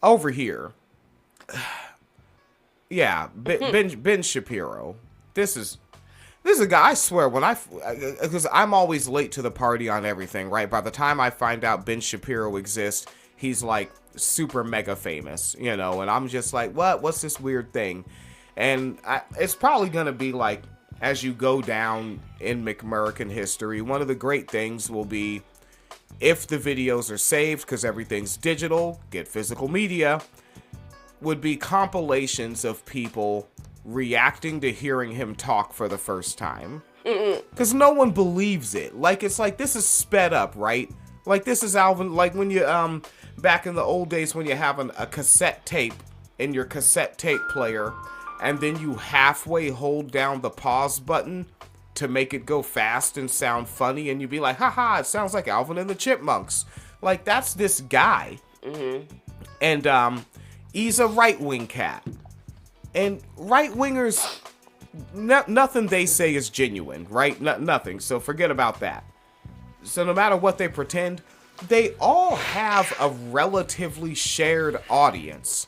over here. Yeah, Ben Shapiro. This is a guy. I swear, because I'm always late to the party on everything, right? By the time I find out Ben Shapiro exists, he's like super mega famous, and I'm just like, what's this weird thing? And it's probably gonna be like, as you go down in McAmerican history, one of the great things will be, if the videos are saved, because everything's digital, get physical media, would be compilations of people reacting to hearing him talk for the first time. Because no one believes it. Like, it's like, this is sped up, right? Like, this is Alvin, like when you, back in the old days when you have a cassette tape in your cassette tape player, and then you halfway hold down the pause button to make it go fast and sound funny, and you'd be like, haha, it sounds like Alvin and the Chipmunks. Like, that's this guy. And he's a right-wing cat. And right-wingers, nothing they say is genuine, right? Nothing, so forget about that. So no matter what they pretend, they all have a relatively shared audience,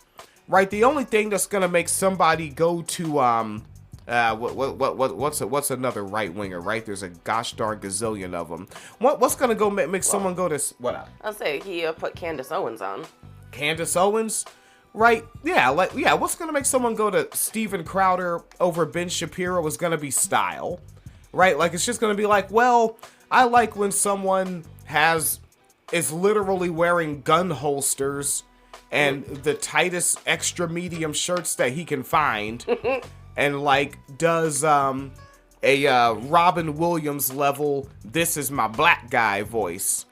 right? The only thing that's gonna make somebody go to what's another right winger, right? There's a gosh darn gazillion of them. What's gonna go make someone go to what? I'll say he put Candace Owens on. Candace Owens, right? Yeah, what's gonna make someone go to Steven Crowder over Ben Shapiro is gonna be style, right? Like, it's just gonna be like, well, I like when someone is literally wearing gun holsters and the tightest extra medium shirts that he can find, and like does a Robin Williams level "this is my black guy" voice,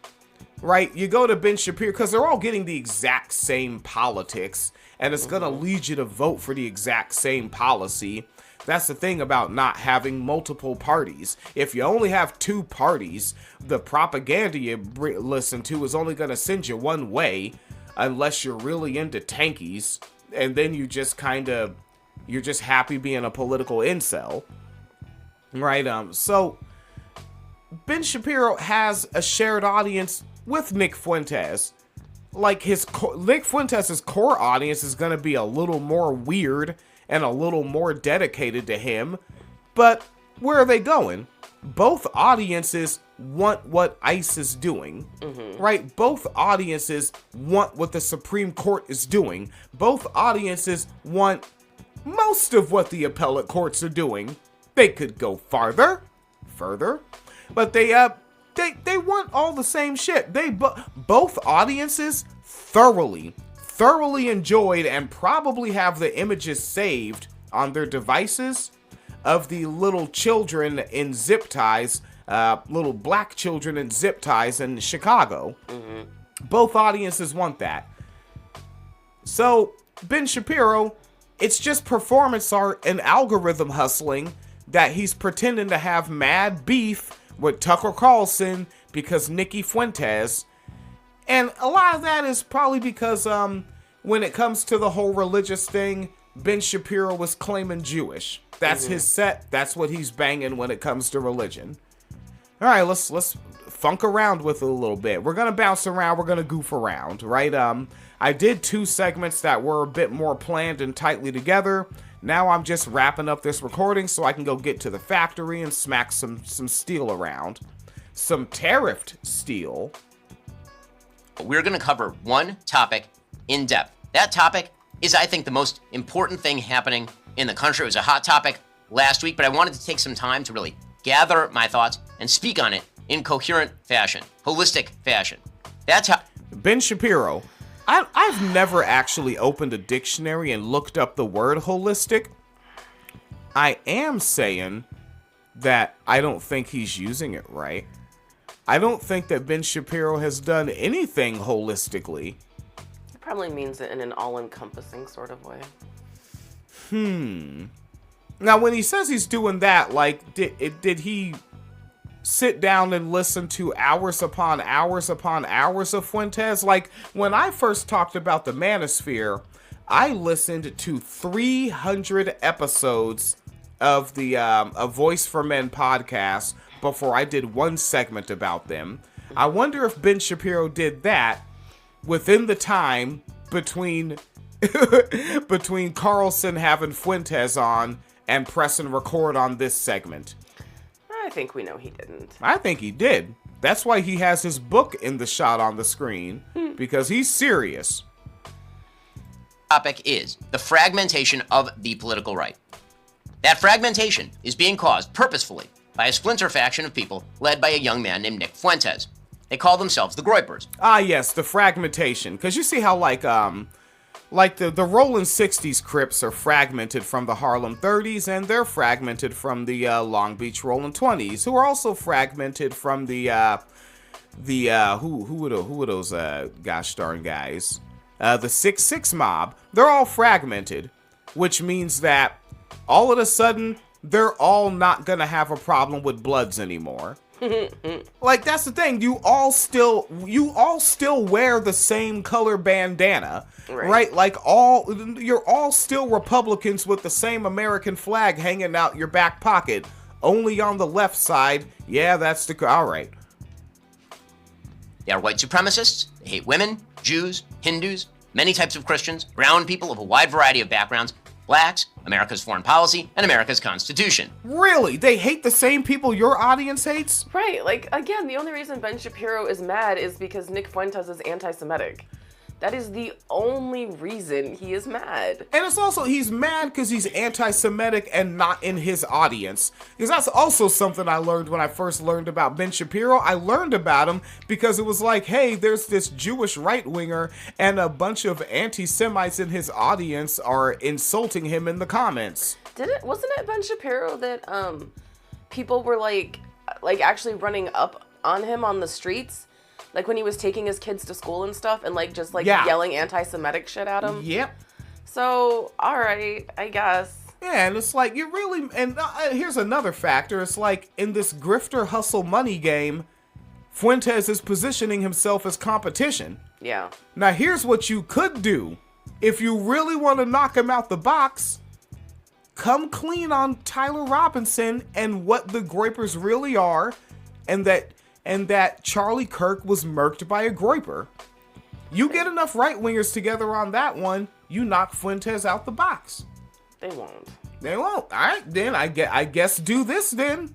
right? You go to Ben Shapiro because they're all getting the exact same politics, and it's gonna lead you to vote for the exact same policy. That's the thing about not having multiple parties. If you only have two parties, the propaganda you listen to is only going to send you one way, unless you're really into tankies, and then you're just happy being a political incel, right? So Ben Shapiro has a shared audience with Nick Fuentes. Like, Nick Fuentes' core audience is going to be a little more weird and a little more dedicated to him, but where are they going? Both audiences want what ICE is doing, right? Both audiences want what the Supreme Court is doing. Both audiences want most of what the appellate courts are doing. They could go further, but they want all the same shit. Both audiences thoroughly enjoyed and probably have the images saved on their devices of the little children in zip ties, little black children in zip ties in Chicago. Both audiences want that. So Ben Shapiro, it's just performance art and algorithm hustling that he's pretending to have mad beef with Tucker Carlson because Nicky Fuentes. And a lot of that is probably because when it comes to the whole religious thing, Ben Shapiro was claiming Jewish. That's his set. That's what he's banging when it comes to religion. All right, let's funk around with it a little bit. We're gonna bounce around. We're gonna goof around, right? I did 2 segments that were a bit more planned and tightly together. Now I'm just wrapping up this recording so I can go get to the factory and smack some steel around. Some tariffed steel. We're going to cover one topic in depth. That topic is, I think, the most important thing happening in the country. It was a hot topic last week, but I wanted to take some time to really gather my thoughts and speak on it in coherent fashion, holistic fashion. That's how... Ben Shapiro, I've never actually opened a dictionary and looked up the word holistic. I am saying that I don't think he's using it right. I don't think that Ben Shapiro has done anything holistically. It probably means it in an all-encompassing sort of way. Now, when he says he's doing that, like, did he sit down and listen to hours upon hours upon hours of Fuentes? Like, when I first talked about the Manosphere, I listened to 300 episodes of the A Voice for Men podcast before I did one segment about them. I wonder if Ben Shapiro did that within the time between between Carlson having Fuentes on and pressing record on this segment. I think we know he didn't. I think he did. That's why he has his book in the shot on the screen, because he's serious. Topic is the fragmentation of the political right. That fragmentation is being caused purposefully by a splinter faction of people led by a young man named Nick Fuentes. They call themselves the Groypers. Ah, yes, the fragmentation. Because you see how, like the Rolling 60s Crips are fragmented from the Harlem 30s, and they're fragmented from the Long Beach Rolling 20s, who are also fragmented from the who are those gosh darn guys? The 6'6 mob. They're all fragmented, which means that all of a sudden they're all not gonna have a problem with Bloods anymore. Like, that's the thing. You all still wear the same color bandana, right? Like, you're all still Republicans with the same American flag hanging out your back pocket. Only on the left side. Yeah, that's all right. They are white supremacists. They hate women, Jews, Hindus, many types of Christians, brown people of a wide variety of backgrounds, blacks, America's foreign policy, and America's Constitution. Really? They hate the same people your audience hates? Right, like, again, the only reason Ben Shapiro is mad is because Nick Fuentes is anti-Semitic. That is the only reason he is mad. And it's also, he's mad because he's anti-Semitic and not in his audience. Because that's also something I learned when I first learned about Ben Shapiro. I learned about him because it was like, hey, there's this Jewish right-winger and a bunch of anti-Semites in his audience are insulting him in the comments. Wasn't it Ben Shapiro that people were like actually running up on him on the streets? Like when he was taking his kids to school and stuff and yelling anti-Semitic shit at him? Yep. So, alright, I guess. Yeah, and it's like, you really, and here's another factor. It's like, in this grifter hustle money game, Fuentes is positioning himself as competition. Yeah. Now, here's what you could do. If you really want to knock him out the box, come clean on Tyler Robinson and what the Groypers really are, and that Charlie Kirk was murked by a Groyper. You get enough right-wingers together on that one, you knock Fuentes out the box. They won't. They won't. All right, then I guess do this then.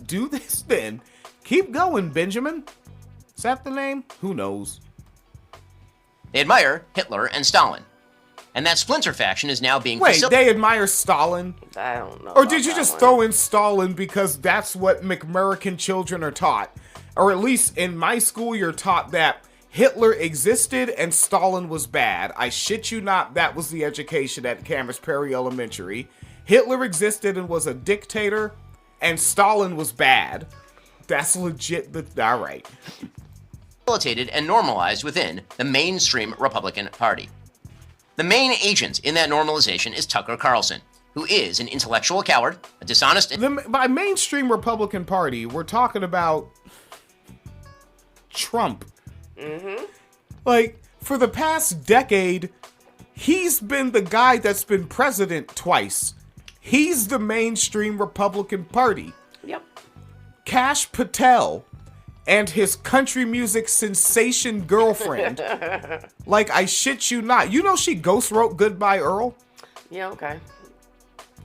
Do this then. Keep going, Benjamin. Is that the name? Who knows? They admire Hitler and Stalin. And that splinter faction is now being Wait, they admire Stalin? I don't know. Or did you just throw in Stalin because that's what McAmerican children are taught? Or at least in my school, you're taught that Hitler existed and Stalin was bad. I shit you not, that was the education at Camas Perry Elementary. Hitler existed and was a dictator, and Stalin was bad. That's legit. All right. Facilitated and normalized within the mainstream Republican Party. The main agent in that normalization is Tucker Carlson, who is an intellectual coward, a dishonest... By mainstream Republican Party, we're talking about Trump. Mm-hmm. Like, for the past decade, he's been the guy that's been president twice. He's the mainstream Republican Party. Yep. Kash Patel and his country music sensation girlfriend. Like, I shit you not. You know she ghost wrote Goodbye Earl? Yeah, okay.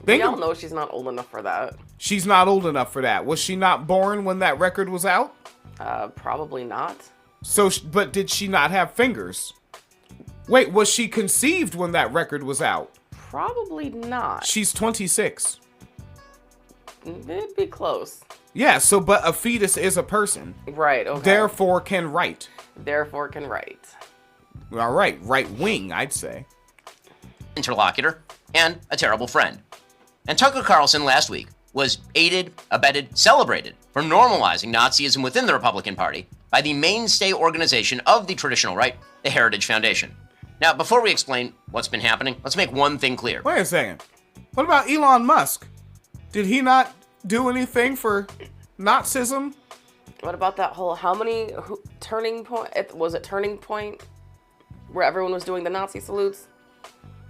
We all know she's not old enough for that. She's not old enough for that. Was she not born when that record was out? Probably not. So, but did she not have fingers? Wait, was she conceived when that record was out? Probably not. She's 26. It'd be close. Yeah, so, but a fetus is a person. Right, okay. Therefore can write. Therefore can write. All right, right wing, I'd say. Interlocutor and a terrible friend. And Tucker Carlson last week was aided, abetted, celebrated for normalizing Nazism within the Republican Party by the mainstay organization of the traditional right, the Heritage Foundation. Now, before we explain what's been happening, let's make one thing clear. Wait a second. What about Elon Musk? Did he not do anything for Nazism? What about that whole, Turning Point? Was it Turning Point? Where everyone was doing the Nazi salutes?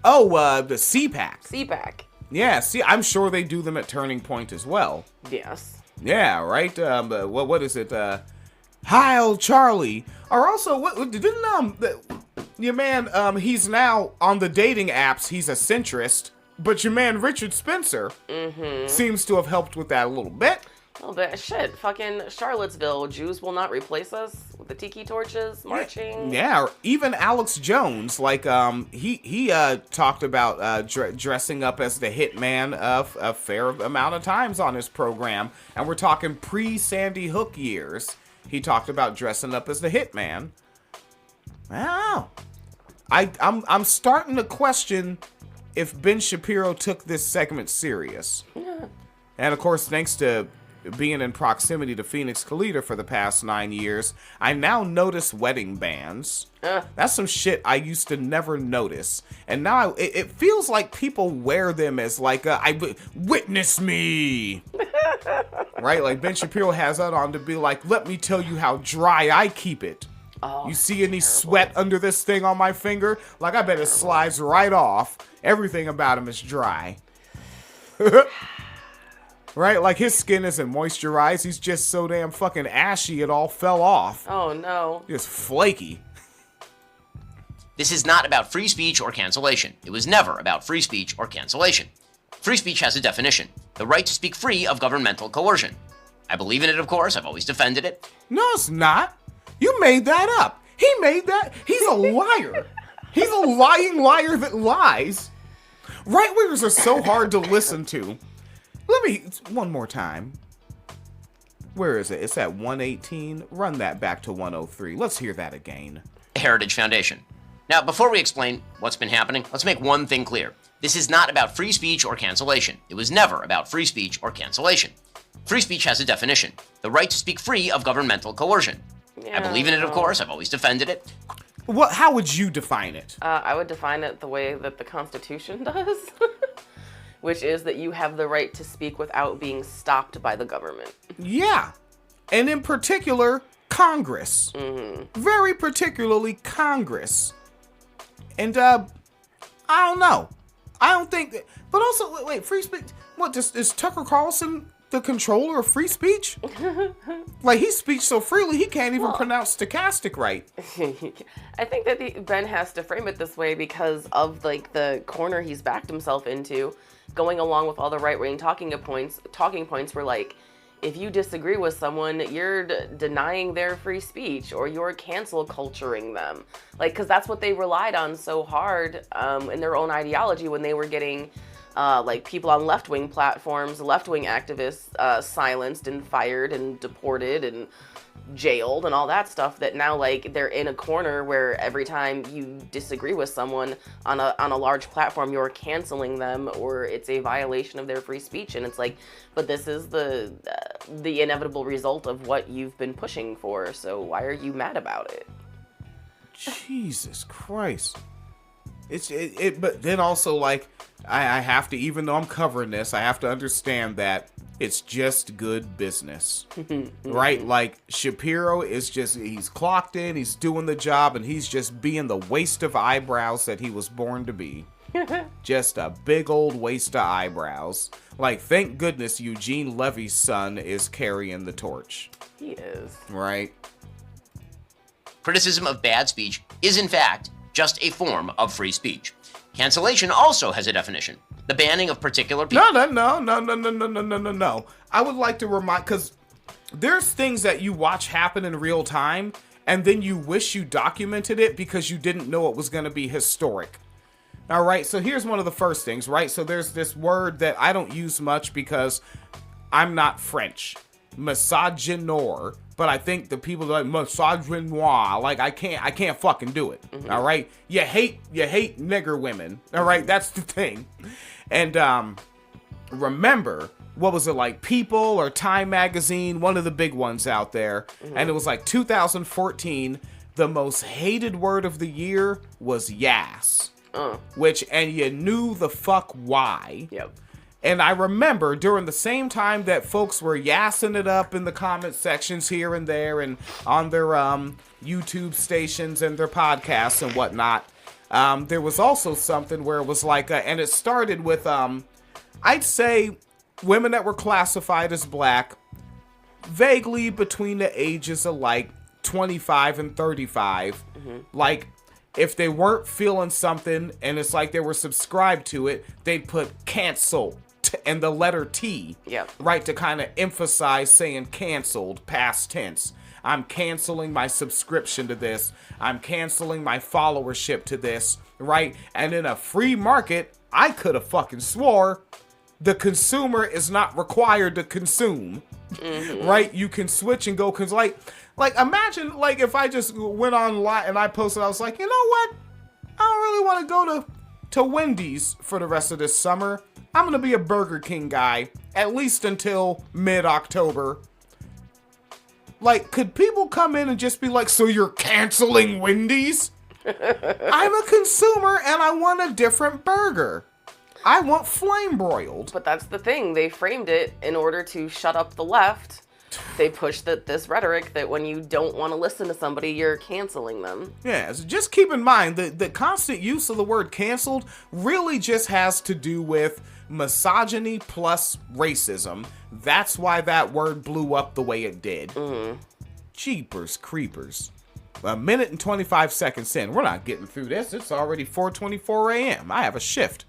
Oh, the CPAC. CPAC. Yeah, see, I'm sure they do them at Turning Point as well. Yes. Yeah, right? What is it? Heil Charlie. Or also, what didn't your man, he's now on the dating apps. He's a centrist, but your man Richard Spencer seems to have helped with that a little bit. Oh, but shit, fucking Charlottesville, Jews will not replace us with the tiki torches marching. Yeah, or even Alex Jones, like he talked about dressing up as the hitman a fair amount of times on his program, and we're talking pre-Sandy Hook years. He talked about dressing up as the hitman. Wow, I'm starting to question if Ben Shapiro took this segment serious. And of course, thanks to being in proximity to Phoenix Calida for the past 9 years, I now notice wedding bands. That's some shit I used to never notice. And now it feels like people wear them as like, witness me. Right? Like Ben Shapiro has that on to be like, let me tell you how dry I keep it. Oh, you see any sweat under this thing on my finger? Like, I bet it slides right off. Everything about him is dry. Right? Like, his skin isn't moisturized. He's just so damn fucking ashy it all fell off. Oh, no. Just flaky. This is not about free speech or cancellation. It was never about free speech or cancellation. Free speech has a definition: the right to speak free of governmental coercion. I believe in it, of course. I've always defended it. No, it's not. You made that up. He made that. He's a liar. He's a lying liar that lies. Right-wingers are so hard to listen to. Let me, one more time. Where is it? It's at 118. Run that back to 103. Let's hear that again. Heritage Foundation. Now, before we explain what's been happening, let's make one thing clear. This is not about free speech or cancellation. It was never about free speech or cancellation. Free speech has a definition: the right to speak free of governmental coercion. I believe in it, of course. I've always defended it. How would you define it? I would define it the way that the Constitution does, which is that you have the right to speak without being stopped by the government. Yeah. And in particular, Congress. Very particularly Congress. And, I don't know. I don't think that, but also, wait, free speech, what, is Tucker Carlson the controller of free speech? Like, he speaks so freely, he can't even pronounce stochastic right. I think that Ben has to frame it this way because of, like, the corner he's backed himself into, going along with all the right-wing talking points were like, if you disagree with someone, you're denying their free speech or you're cancel culturing them. Like, because that's what they relied on so hard in their own ideology when they were getting like people on left-wing platforms, left-wing activists silenced and fired and deported and jailed and all that stuff, that now like they're in a corner where every time you disagree with someone on a large platform, you're canceling them or it's a violation of their free speech. And it's like, but this is the inevitable result of what you've been pushing for, so why are you mad about it? Jesus Christ. But then also, like, I have to, even though I'm covering this, I have to understand that it's just good business, right? Like, Shapiro is just, he's clocked in, he's doing the job, and he's just being the waste of eyebrows that he was born to be. Just a big old waste of eyebrows. Like, thank goodness Eugene Levy's son is carrying the torch. He is. Right? Criticism of bad speech is, in fact, just a form of free speech. Cancellation also has a definition: the banning of particular people. No. I would like to remind, because there's things that you watch happen in real time, and then you wish you documented it because you didn't know it was going to be historic. All right, so here's one of the first things, right? So there's this word that I don't use much because I'm not French. Misogynoir. But I think the people that like misogynoir, like I can't fucking do it. All right, you hate nigger women. All right, that's the thing. And remember, what was it, like People or Time Magazine, one of the big ones out there, and it was like 2014. The most hated word of the year was yass, and you knew the fuck why. Yep. And I remember during the same time that folks were yassing it up in the comment sections here and there and on their YouTube stations and their podcasts and whatnot, there was also something where it was like, and it started with, I'd say, women that were classified as black, vaguely between the ages of like 25 and 35, like if they weren't feeling something and it's like they were subscribed to it, they'd put cancel and the letter T, right, to kind of emphasize saying canceled, past tense. I'm canceling my subscription to this. I'm canceling my followership to this, right? And in a free market, I could have fucking swore the consumer is not required to consume, right? You can switch and go, because like imagine like if I just went online and I posted, I was like, you know what? I don't really want to go to Wendy's for the rest of this summer. I'm going to be a Burger King guy, at least until mid-October. Like, could people come in and just be like, so you're canceling Wendy's? I'm a consumer and I want a different burger. I want flame broiled. But that's the thing. They framed it in order to shut up the left. They push this rhetoric that when you don't want to listen to somebody, you're canceling them. Yeah, so just keep in mind that the constant use of the word canceled really just has to do with misogyny plus racism. That's why that word blew up the way it did. Jeepers creepers. A minute and 25 seconds in. We're not getting through this. It's already 4:24 a.m. I have a shift.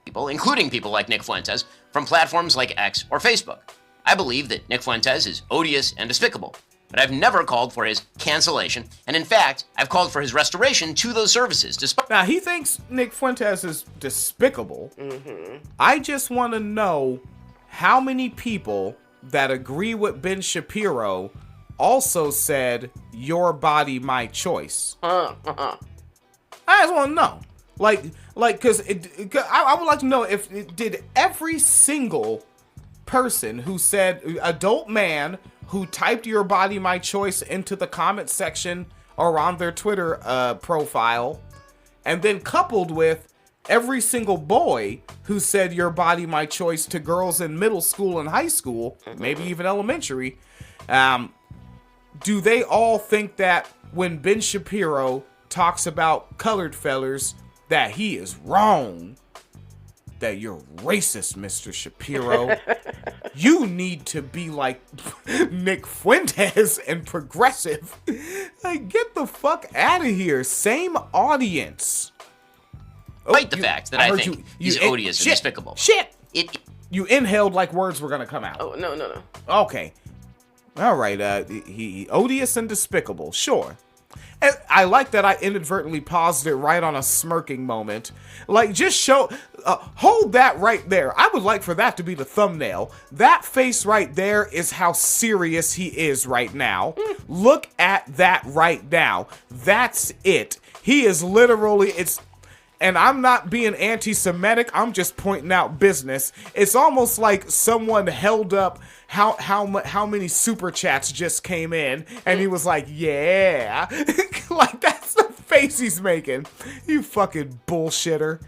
People, including people like Nick Fuentes, from platforms like X or Facebook. I believe that Nick Fuentes is odious and despicable, but I've never called for his cancellation, and in fact, I've called for his restoration to those services. Now, he thinks Nick Fuentes is despicable. I just want to know how many people that agree with Ben Shapiro also said, your body, my choice. I just want to know. Because I would like to know if it did every single person who said, adult man who typed your body, my choice into the comment section or on their Twitter profile, and then coupled with every single boy who said your body, my choice to girls in middle school and high school, maybe even elementary, do they all think that when Ben Shapiro talks about colored fellers, that he is wrong? That you're racist, Mr. Shapiro. You need to be like Nick Fuentes and progressive. Like, get the fuck out of here. Same audience. Despite the fact that I think he's odious and despicable. Shit! You inhaled like words were gonna come out. Oh, no. Okay. All right, he odious and despicable, sure. And I like that I inadvertently paused it right on a smirking moment. Like, just hold that right there. I would like for that to be the thumbnail. That face right there is how serious he is right now. Look at that right now. That's it. He is literally, and I'm not being anti-Semitic, I'm just pointing out business. It's almost like someone held up how many super chats just came in, and he was like, yeah. Like, that's the face he's making. You fucking bullshitter.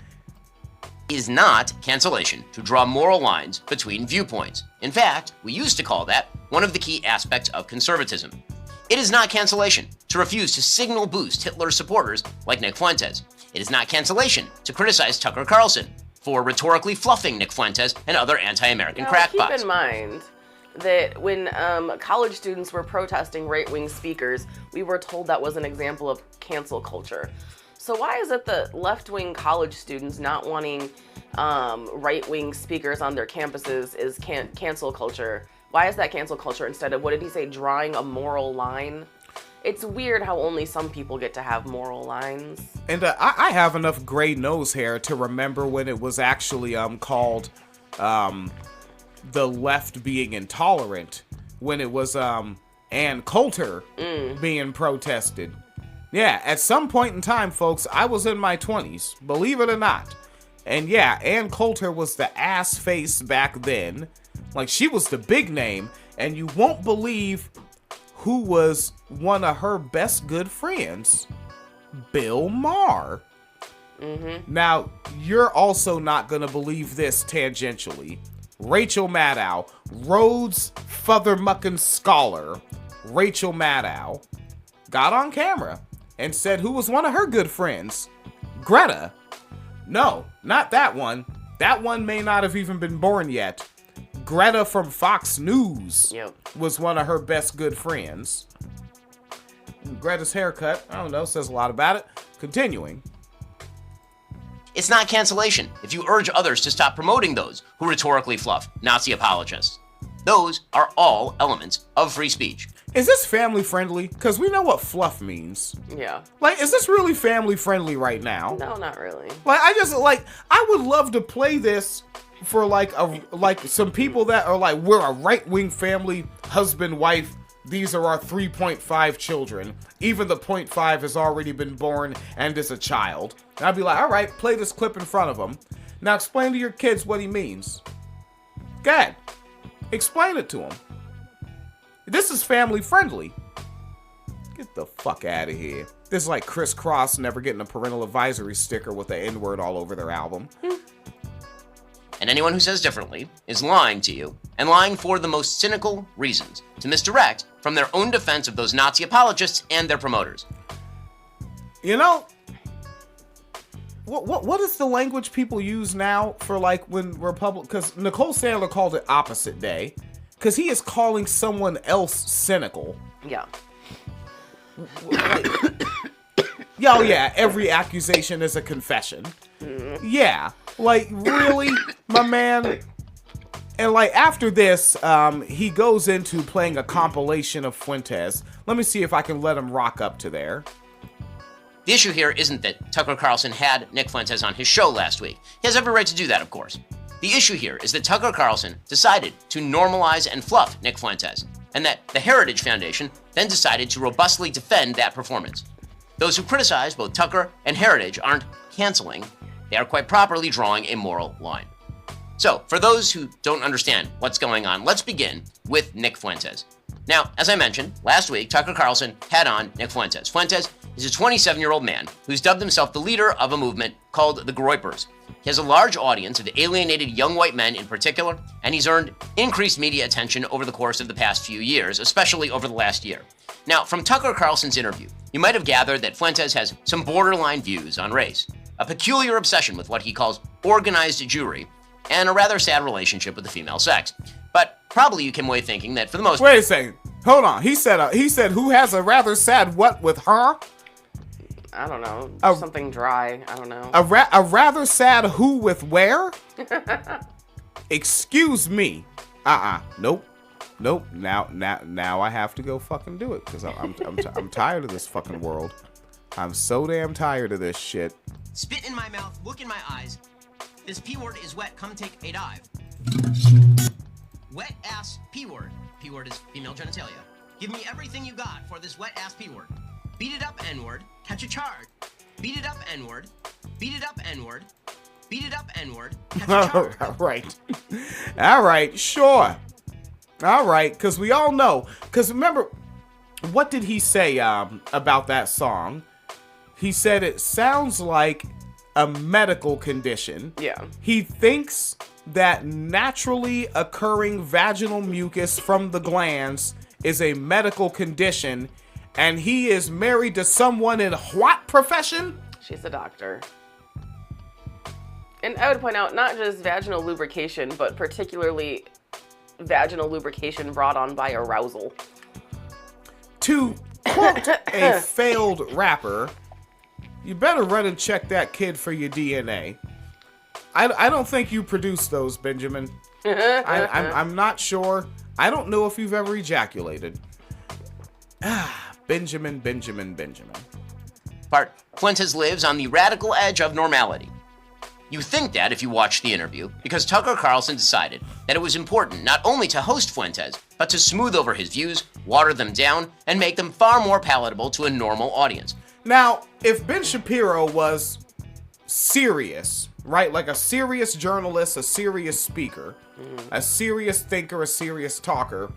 Is not cancellation to draw moral lines between viewpoints. In fact, we used to call that one of the key aspects of conservatism. It is not cancellation to refuse to signal boost Hitler's supporters like Nick Fuentes. It is not cancellation to criticize Tucker Carlson for rhetorically fluffing Nick Fuentes and other anti-American crackpots. Keep in mind that when college students were protesting right-wing speakers, we were told that was an example of cancel culture. So why is it that left-wing college students not wanting right-wing speakers on their campuses is cancel culture? Why is that cancel culture instead of, what did he say, drawing a moral line? It's weird how only some people get to have moral lines. And I have enough gray nose hair to remember when it was actually called the left being intolerant, when it was Ann Coulter being protested. Yeah, at some point in time, folks, I was in my 20s, believe it or not. And yeah, Ann Coulter was the ass face back then. Like, she was the big name, and you won't believe who was one of her best good friends. Bill Maher. Now, you're also not going to believe this tangentially. Rachel Maddow, Rhodes Futhermuckin Scholar, Rachel Maddow, got on camera and said who was one of her good friends. Greta. No, not that one. That one may not have even been born yet. Greta from Fox News was one of her best good friends. regret his haircut. I don't know, says a lot about it. Continuing. It's not cancellation if you urge others to stop promoting those who rhetorically fluff Nazi apologists. Those are all elements of free speech. Is this family friendly? Because we know what fluff means. Yeah. Like, is this really family friendly right now? No, not really. Like, I would love to play this for like some people that are like, we're a right-wing family, husband, wife. These are our 3.5 children. Even the 0.5 has already been born and is a child. And I'd be like, all right, play this clip in front of them. Now explain to your kids what he means. Go ahead. Explain it to them. This is family friendly. Get the fuck out of here. This is like Criss Cross never getting a parental advisory sticker with the N-word all over their album. And anyone who says differently is lying to you, and lying for the most cynical reasons, to misdirect from their own defense of those Nazi apologists and their promoters. You know, what is the language people use now for like when Republic? Because Nicole Sandler called it opposite day, because he is calling someone else cynical. Yeah. Oh yeah, every accusation is a confession. Yeah, like really, my man. And like after this, he goes into playing a compilation of Fuentes. Let me see if I can let him rock up to there. The issue here isn't that Tucker Carlson had Nick Fuentes on his show last week. He has every right to do that, of course. The issue here is that Tucker Carlson decided to normalize and fluff Nick Fuentes, and that the Heritage Foundation then decided to robustly defend that performance. Those who criticize both Tucker and Heritage aren't canceling, they are quite properly drawing a moral line. So, for those who don't understand what's going on, let's begin with Nick Fuentes. Now, as I mentioned, last week, Tucker Carlson had on Nick Fuentes. Fuentes is a 27-year-old man who's dubbed himself the leader of a movement called the Groypers. He has a large audience of alienated young white men in particular, and he's earned increased media attention over the course of the past few years, especially over the last year. Now, from Tucker Carlson's interview, you might have gathered that Fuentes has some borderline views on race, a peculiar obsession with what he calls organized Jewry, and a rather sad relationship with the female sex. But probably you came away thinking that for the most Wait a second. Hold on. He said who has a rather sad what with her? I don't know. Something dry. I don't know. A rather sad who with where? Excuse me. Nope. Now I have to go fucking do it because I'm tired of this fucking world. I'm so damn tired of this shit. Spit in my mouth, look in my eyes. This P word is wet, come take a dive. Wet ass P word. P word is female genitalia. Give me everything you got for this wet ass P word. Beat it up N word, catch a charge. Beat it up N word. Beat it up N word. Beat it up N word, catch a charge. All right, sure. All right, because we all know. Because remember, what did he say about that song? He said it sounds like a medical condition. Yeah. He thinks that naturally occurring vaginal mucus from the glands is a medical condition, and he is married to someone in what profession? She's a doctor. And I would point out not just vaginal lubrication, but particularly vaginal lubrication brought on by arousal. To quote a failed rapper, you better run and check that kid for your DNA. I don't think you produced those, Benjamin. I'm not sure. I don't know if you've ever ejaculated. Benjamin. Part Fuentes lives on the radical edge of normality. You think that if you watch the interview, because Tucker Carlson decided that it was important not only to host Fuentes, but to smooth over his views, water them down, and make them far more palatable to a normal audience. Now, if Ben Shapiro was serious, right, like a serious journalist, a serious speaker, a serious thinker, a serious talker,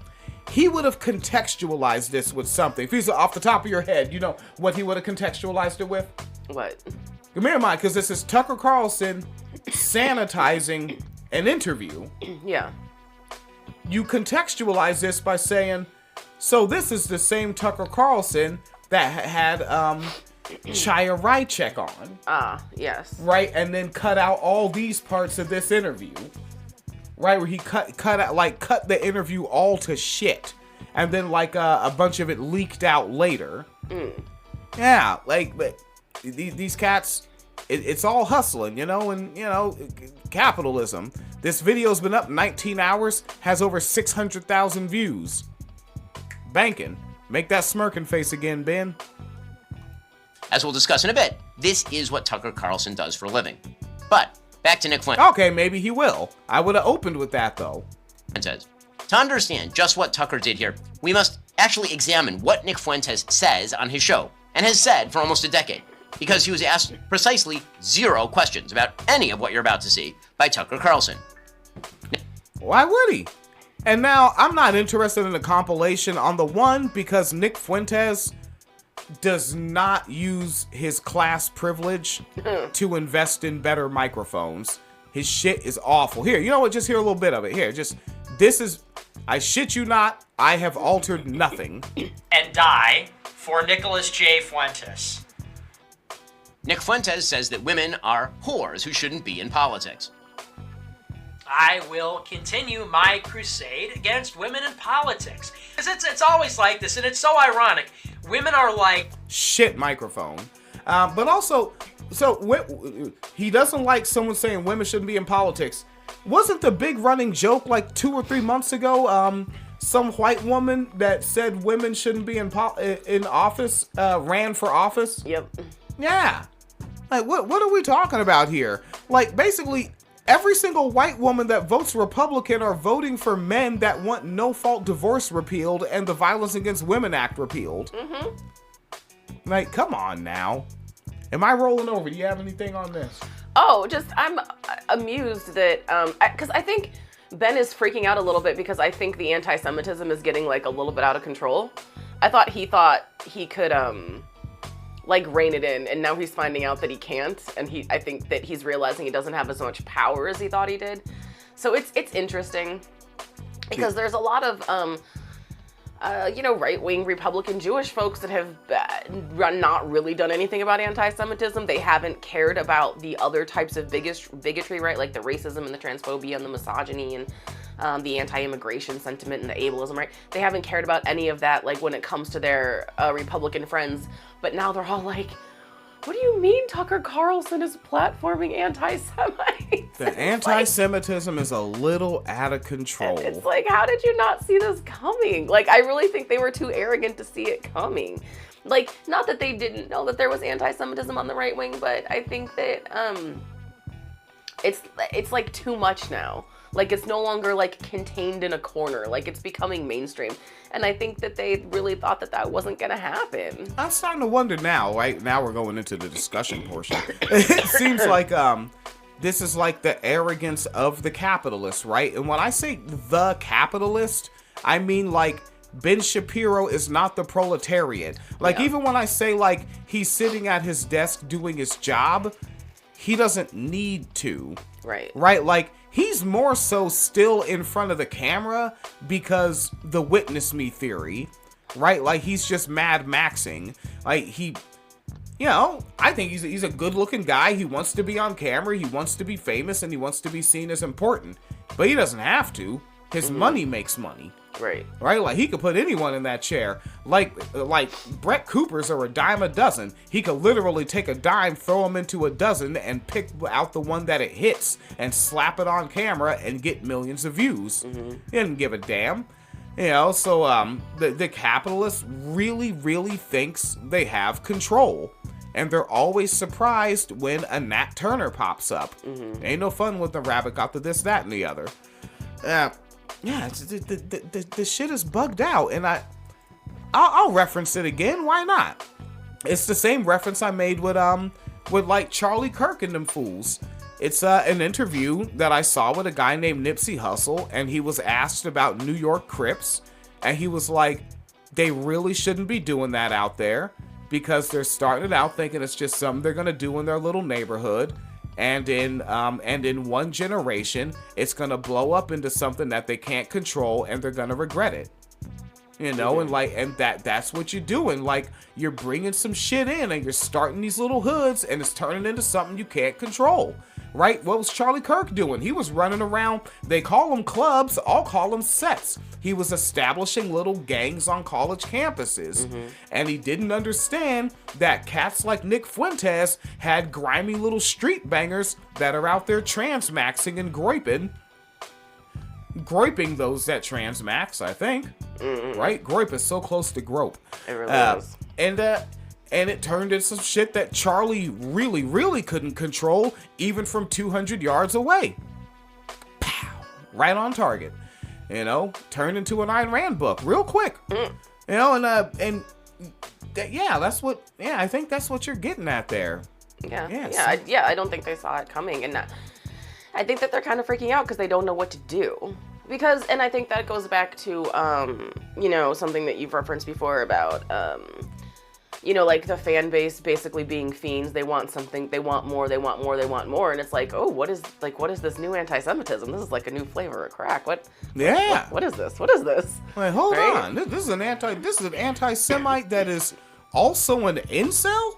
he would have contextualized this with something. If he's off the top of your head, you know what he would have contextualized it with? What? Come here, Mike, because this is Tucker Carlson sanitizing an interview. Yeah. You contextualize this by saying, so this is the same Tucker Carlson that had Chaya Rychek on. Ah, yes. Right, and then cut out all these parts of this interview. Right, where he cut the interview all to shit. and then like a bunch of it leaked out later. Yeah, like but these cats, it's all hustling, and capitalism. This video's been up 19 hours, has over 600,000 views. Banking. Make that smirking face again, Ben. As we'll discuss in a bit, this is what Tucker Carlson does for a living. But back to Nick Fuentes. Okay, maybe he will. I would have opened with that, though. To understand just what Tucker did here, we must actually examine what Nick Fuentes says on his show, and has said for almost a decade, because he was asked precisely 0 questions about any of what you're about to see by Tucker Carlson. Why would he? And now, I'm not interested in a compilation on the one because Nick Fuentes does not use his class privilege to invest in better microphones. His shit is awful. Here, you know what? Just hear a little bit of it. Here, this is, I shit you not, I have altered nothing. And die for Nicholas J. Fuentes. Nick Fuentes says that women are whores who shouldn't be in politics. I will continue my crusade against women in politics. It's always like this, and it's so ironic. Women are like... Shit microphone. But also, he doesn't like someone saying women shouldn't be in politics. Wasn't the big running joke like 2 or 3 months ago, some white woman that said women shouldn't be in office, ran for office? Yep. Yeah. Like, what are we talking about here? Like, basically... Every single white woman that votes Republican are voting for men that want no-fault divorce repealed and the Violence Against Women Act repealed. Like, come on now. Am I rolling over? Do you have anything on this? Oh, just I'm amused that because I think Ben is freaking out a little bit because I think the anti-Semitism is getting like a little bit out of control. I thought he could like rein it in, and now he's finding out that he can't, and I think that he's realizing he doesn't have as much power as he thought he did. So it's interesting because there's a lot of right-wing Republican Jewish folks that have not really done anything about anti-Semitism. They haven't cared about the other types of bigotry, right? Like the racism and the transphobia and the misogyny and the anti-immigration sentiment and the ableism, right? They haven't cared about any of that, like when it comes to their Republican friends. But now they're all like, what do you mean Tucker Carlson is platforming anti-Semites? The anti-Semitism is a little out of control. It's like, how did you not see this coming? Like, I really think they were too arrogant to see it coming. Like, not that they didn't know that there was anti-Semitism on the right wing, but I think that it's like too much now. Like, it's no longer like contained in a corner. Like, it's becoming mainstream. And I think that they really thought that wasn't going to happen. I'm starting to wonder now, right? Now we're going into the discussion portion. It seems like this is like the arrogance of the capitalist, right? And when I say the capitalist, I mean like Ben Shapiro is not the proletariat. Like, even when I say like he's sitting at his desk doing his job, he doesn't need to. Right. Right? Like, he's more so still in front of the camera because the witness me theory, right? Like, he's just Mad Maxing. Like, I think he's a good looking guy. He wants to be on camera. He wants to be famous and he wants to be seen as important, but he doesn't have to. His money makes money. Right. Right? Like, he could put anyone in that chair. Like Brett Cooper's are a dime a dozen. He could literally take a dime, throw them into a dozen, and pick out the one that it hits and slap it on camera and get millions of views. He didn't give a damn. So the capitalist really, really thinks they have control. And they're always surprised when a Nat Turner pops up. Ain't no fun with the rabbit got the this, that, and the other. The shit is bugged out, and I'll reference it again. Why not? It's the same reference I made with like Charlie Kirk and them fools. It's an interview that I saw with a guy named Nipsey Hussle, and he was asked about New York Crips, and he was like, they really shouldn't be doing that out there because they're starting out thinking it's just something they're gonna do in their little neighborhood. And in one generation, it's gonna blow up into something that they can't control, and they're gonna regret it. And that's what you're doing. Like, you're bringing some shit in, and you're starting these little hoods, and it's turning into something you can't control. right? What was Charlie Kirk doing? He was running around. They call them clubs. I'll call them sets. He was establishing little gangs on college campuses. And he didn't understand that cats like Nick Fuentes had grimy little street bangers that are out there transmaxing and groiping those that transmax, I think. Right? Groip is so close to grope. It really is. And it turned into some shit that Charlie really, really couldn't control, even from 200 yards away. Pow! Right on target. You know, turned into an Ayn Rand book real quick. You know, I think that's what you're getting at there. I don't think they saw it coming, and I think that they're kind of freaking out because they don't know what to do. And I think that goes back to, you know, something that you've referenced before about, you know, like the fan base basically being fiends. They want something, they want more, they want more, they want more. And it's like, oh, what is this new anti-Semitism? This is like a new flavor of crack. What is this? What is this? Wait, hold on. This is an anti-Semite that is also an incel?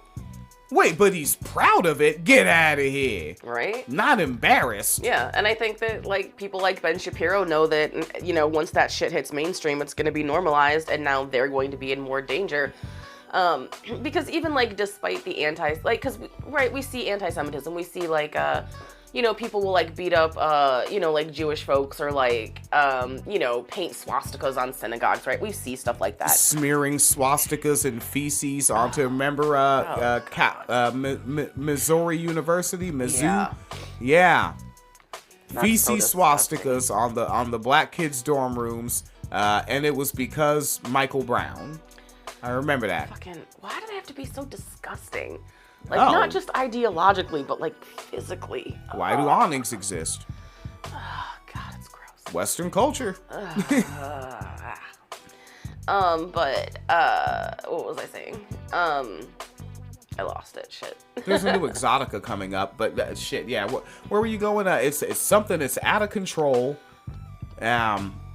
Wait, but he's proud of it? Get out of here. Right? Not embarrassed. Yeah, and I think that, like, people like Ben Shapiro know that, you know, once that shit hits mainstream, it's going to be normalized, and now they're going to be in more danger. Because even, like, despite the we see anti-Semitism, we see, like, you know, people will, like, beat up, you know, like, Jewish folks, or, like, you know, paint swastikas on synagogues, right? We see stuff like that. Smearing swastikas and feces onto, remember, Missouri University, Mizzou? Yeah. Feces so swastikas on the black kids' dorm rooms, and it was because Michael Brown. I remember that. Why do they have to be so disgusting? Like, not just ideologically, but, like, physically. Why do awnings exist? Oh, God, it's gross. Western culture. What was I saying? I lost it. Shit. There's a new Exotica coming up, but shit, yeah. Where were you going? It's something that's out of control.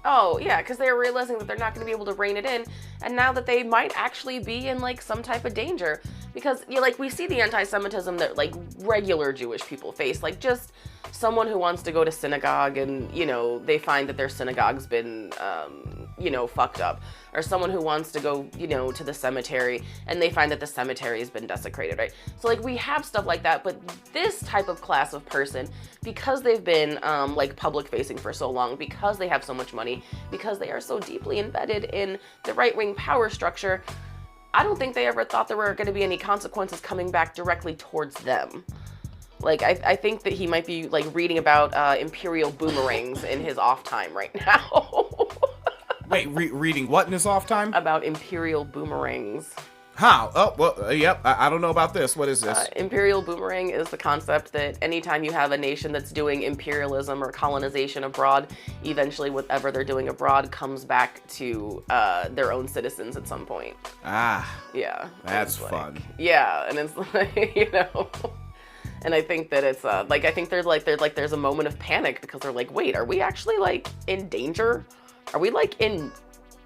Oh, yeah, because they're realizing that they're not going to be able to rein it in, and now that they might actually be in, like, some type of danger. Because, you know, like, we see the anti-Semitism that, like, regular Jewish people face. Like, just someone who wants to go to synagogue and, you know, they find that their synagogue's been, you know, fucked up. Or someone who wants to go, you know, to the cemetery and they find that the cemetery has been desecrated, right? So, like, we have stuff like that, but this type of class of person, because they've been, like, public-facing for so long, because they have so much money, because they are so deeply embedded in the right-wing power structure, I don't think they ever thought there were going to be any consequences coming back directly towards them. Like, I think that he might be, like, reading about imperial boomerangs in his off time right now. Wait, reading what in his off time? About imperial boomerangs. How? Oh, well, yep. I don't know about this. What is this? Imperial boomerang is the concept that anytime you have a nation that's doing imperialism or colonization abroad, eventually whatever they're doing abroad comes back to their own citizens at some point. Yeah. That's fun. Yeah, and it's like, you know. And I think that it's like, I think there's a moment of panic because they're like, wait, are we actually, like, in danger? Are we, like, in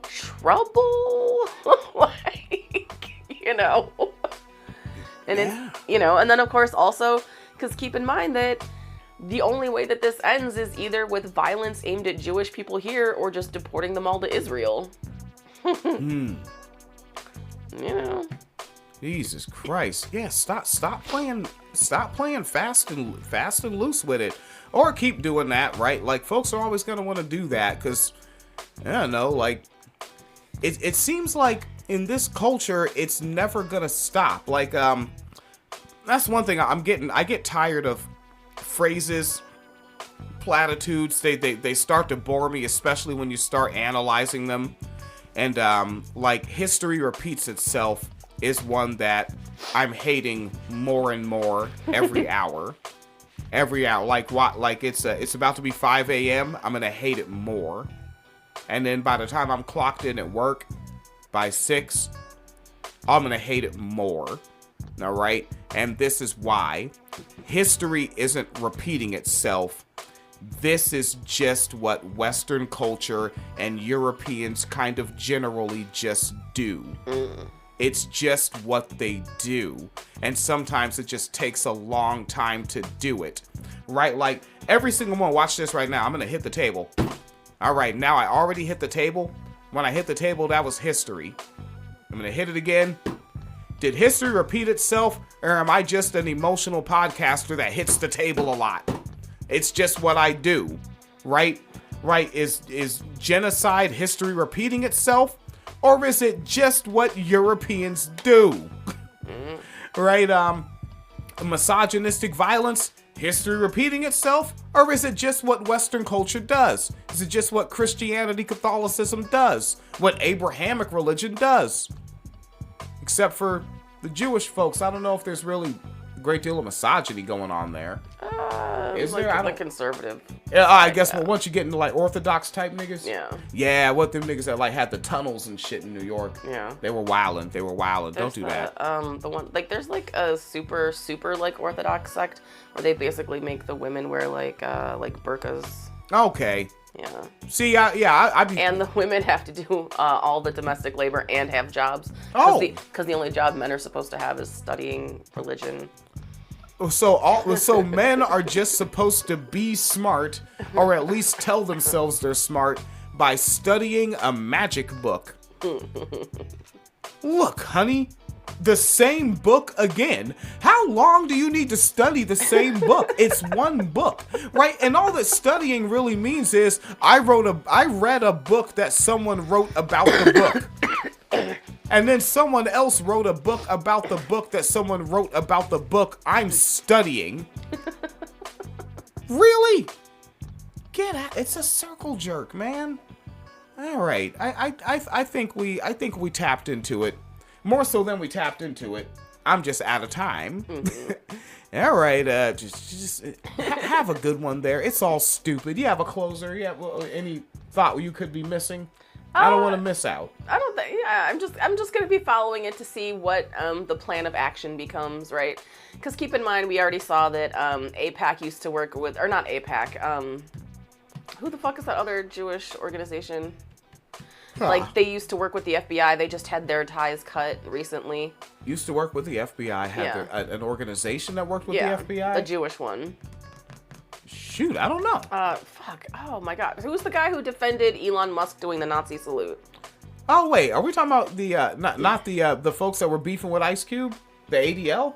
trouble? Like, you know. And it's, you know, and then of course also, because keep in mind that the only way that this ends is either with violence aimed at Jewish people here or just deporting them all to Israel. You know. Jesus Christ. Yeah, stop playing fast and loose with it. Or keep doing that, right? Like, folks are always going to want to do that because, I don't know, like, it seems like in this culture, it's never going to stop. Like, that's one thing I get tired of phrases, platitudes. They start to bore me, especially when you start analyzing them. And, like, history repeats itself is one that I'm hating more and more every hour. Every hour. Like, what? Like, it's about to be 5 a.m. I'm going to hate it more. And then by the time I'm clocked in at work, by 6, I'm going to hate it more. All right? And this is why. History isn't repeating itself. This is just what Western culture and Europeans kind of generally just do. It's just what they do. And sometimes it just takes a long time to do it. right? Like, every single one, watch this right now. I'm going to hit the table. All right, now I already hit the table. When I hit the table, that was history. I'm going to hit it again. Did history repeat itself, or am I just an emotional podcaster that hits the table a lot? It's just what I do, right? Right? Is genocide history repeating itself, or is it just what Europeans do? Right? Misogynistic violence, history repeating itself, or is it just what Western culture does? Is it just what Christianity, Catholicism does? What Abrahamic religion does? Except for the Jewish folks, I don't know if there's really a great deal of misogyny going on there. Is like, there? I like don't. conservative. Yeah, I guess. Well, once you get into like Orthodox type niggas. Yeah. Yeah, what them niggas that like had the tunnels and shit in New York. Yeah. They were wildin'. Don't There's do that. The one like there's like a super like Orthodox sect where they basically make the women wear like burqas. Okay. Yeah. See, I be. And the women have to do all the domestic labor and have jobs. Oh. Because the only job men are supposed to have is studying religion. So men are just supposed to be smart, or at least tell themselves they're smart by studying a magic book. Look, honey, the same book again. How long do you need to study the same book? It's one book, right? And all that studying really means is I read a book that someone wrote about the book. And then someone else wrote a book about the book that someone wrote about the book I'm studying. Really? Get out. It's a circle jerk, man. All right. I think we tapped into it. More so than we tapped into it. I'm just out of time. All right. Just have a good one there. It's all stupid. You have a closer? Yeah. Well, any thought you could be missing? I don't want to miss out. I don't think. Yeah, I'm just gonna be following it to see what the plan of action becomes, right? Because keep in mind, we already saw that AIPAC used to work with, or not AIPAC. Who the fuck is that other Jewish organization? Huh. Like they used to work with the FBI. They just had their ties cut recently. Used to work with the FBI. Had an organization that worked with the FBI. The Jewish one. Shoot, I don't know. Fuck. Oh my God. Who's the guy who defended Elon Musk doing the Nazi salute? Oh wait, are we talking about the not the folks that were beefing with Ice Cube? The ADL?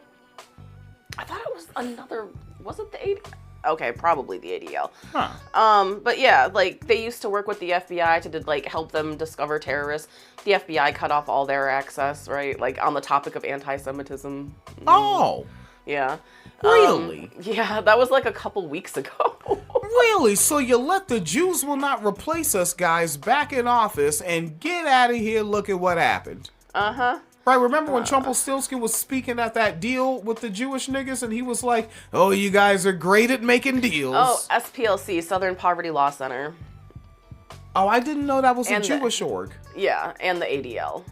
I thought it was another. Was it the ADL? Okay, probably the ADL. Huh. But yeah, like they used to work with the FBI to like help them discover terrorists. The FBI cut off all their access, right? Like on the topic of anti-Semitism. Oh. Yeah. Really? Yeah, that was like a couple weeks ago. Really? So you let the Jews will not replace us guys back in office and get out of here, look at what happened. Uh-huh. Right, remember when Trumpelstiltskin was speaking at that deal with the Jewish niggas and he was like, oh, you guys are great at making deals. Oh, SPLC, Southern Poverty Law Center. Oh, I didn't know that was And a Jewish org. Yeah, and the ADL.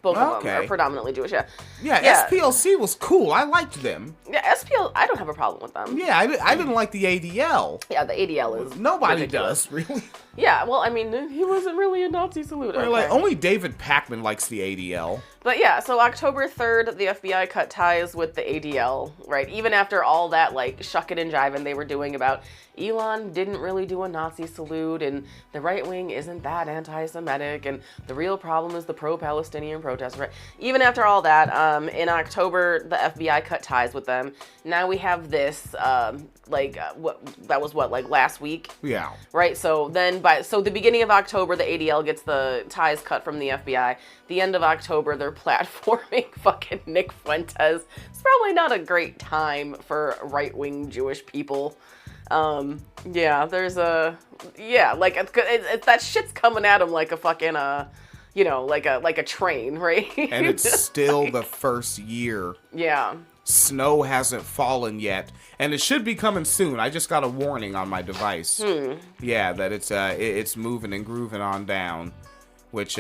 Both of them are predominantly Jewish, yeah. Yeah, SPLC was cool. I liked them. Yeah, SPL, I don't have a problem with them. Yeah, I didn't like the ADL. Yeah, the ADL is Nobody ridiculous. does, really. Yeah, well, I mean, he wasn't really a Nazi salute. Okay. Like, only David Pakman likes the ADL. But yeah, so October 3rd, the FBI cut ties with the ADL, right? Even after all that, like, shucking and jiving they were doing about Elon didn't really do a Nazi salute, and the right wing isn't that anti-Semitic, and the real problem is the pro-Palestinian protests, right? Even after all that, in October, the FBI cut ties with them. Now we have this, like last week? Yeah. Right, so then the beginning of October, the ADL gets the ties cut from the FBI. The end of October, they're platforming fucking Nick Fuentes. It's probably not a great time for right-wing Jewish people. There's that shit's coming at him like a fucking, like a train, right? And it's still the first year. Yeah. Snow hasn't fallen yet, and it should be coming soon. I just got a warning on my device. Yeah, that it's moving and grooving on down, which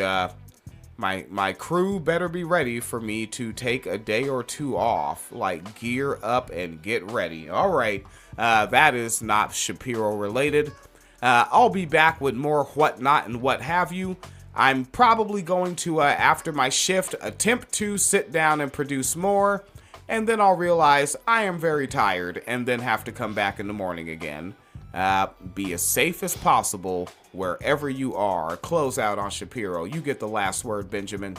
my crew better be ready for me to take a day or two off, like gear up and get ready. All right, that is not Shapiro related. I'll be back with more whatnot and what have you. I'm probably going to, after my shift, attempt to sit down and produce more. and then I'll realize I am very tired and then have to come back in the morning again. Be as safe as possible wherever you are. Close out on Shapiro. You get the last word, Benjamin.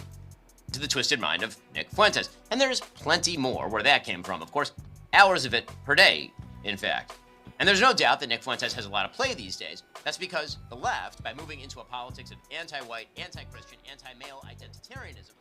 To the twisted mind of Nick Fuentes. And there's plenty more where that came from, of course. Hours of it per day, in fact. And there's no doubt that Nick Fuentes has a lot of play these days. That's because the left, by moving into a politics of anti-white, anti-Christian, anti-male identitarianism,